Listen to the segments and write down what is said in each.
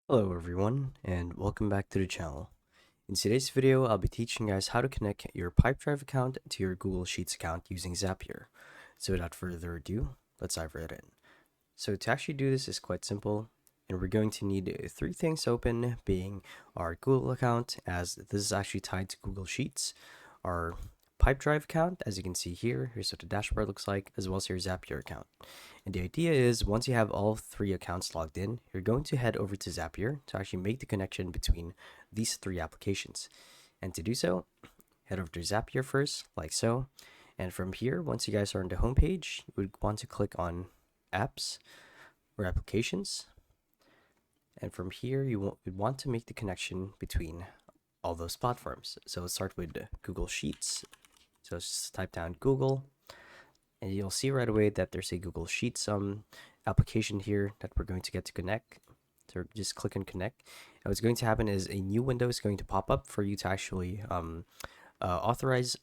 Hello everyone, and welcome back to the channel. In today's video, I'll be teaching you guys how to connect your Pipedrive account to your Google Sheets account using Zapier. So without further ado, let's dive right in. So to actually do this is quite simple, and we're going to need three things open, being our Google account, as this is actually tied to Google Sheets, our Pipedrive account, as you can see here, here's what the dashboard looks like, as well as your Zapier account. And the idea is once you have all three accounts logged in, you're going to head over to Zapier to actually make the connection between these three applications. And to do so, head over to Zapier first, like so. And from here, once you guys are on the home page, you would want to click on Apps or Applications. And from here, would want to make the connection between all those platforms. So let's start with Google Sheets. So let's just type down Google, and you'll see right away that there's a Google Sheets application here that we're going to get to connect. So just click on connect. And what's going to happen is a new window is going to pop up for you to actually authorize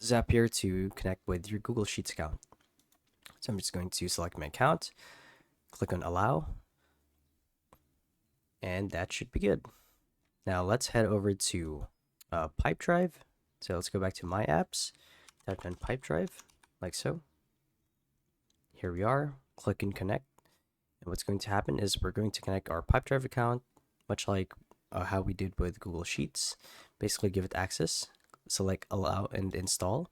Zapier to connect with your Google Sheets account. So I'm just going to select my account, click on allow, and that should be good. Now let's head over to Pipedrive. So let's go back to my apps, type in Pipedrive, like so. Here we are, click and connect. And what's going to happen is we're going to connect our Pipedrive account, much like how we did with Google Sheets. Basically give it access, select allow and install,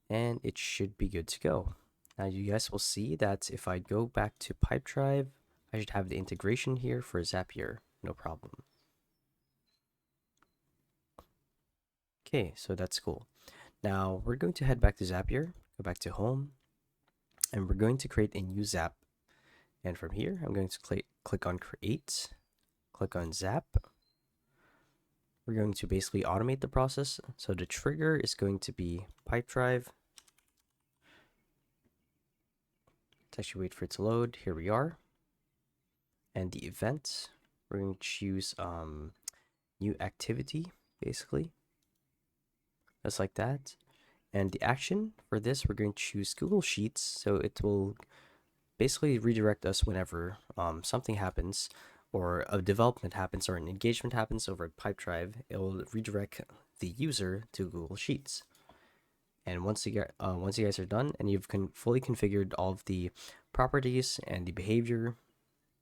and it should be good to go. Now you guys will see that if I go back to Pipedrive, I should have the integration here for Zapier, no problem. Okay, so that's cool. Now we're going to head back to Zapier, go back to home, and we're going to create a new Zap. And from here, I'm going to click on create, click on Zap. We're going to basically automate the process. So the trigger is going to be Pipedrive. Let's actually wait for it to load. Here we are. And the event, we're going to choose new activity, basically. Just like that. And the action for this, we're going to choose Google Sheets. So it will basically redirect us whenever something happens, or a development happens, or an engagement happens over at Pipedrive. It will redirect the user to Google Sheets. And once you guys are done and you've fully configured all of the properties and the behavior,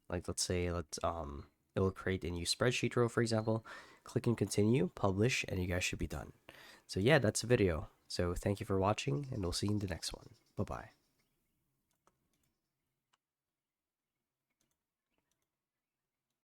like let's say it will create a new spreadsheet row, for example. Click and continue, publish, and you guys should be done. So yeah, that's the video. So thank you for watching, and we'll see you in the next one. Bye bye.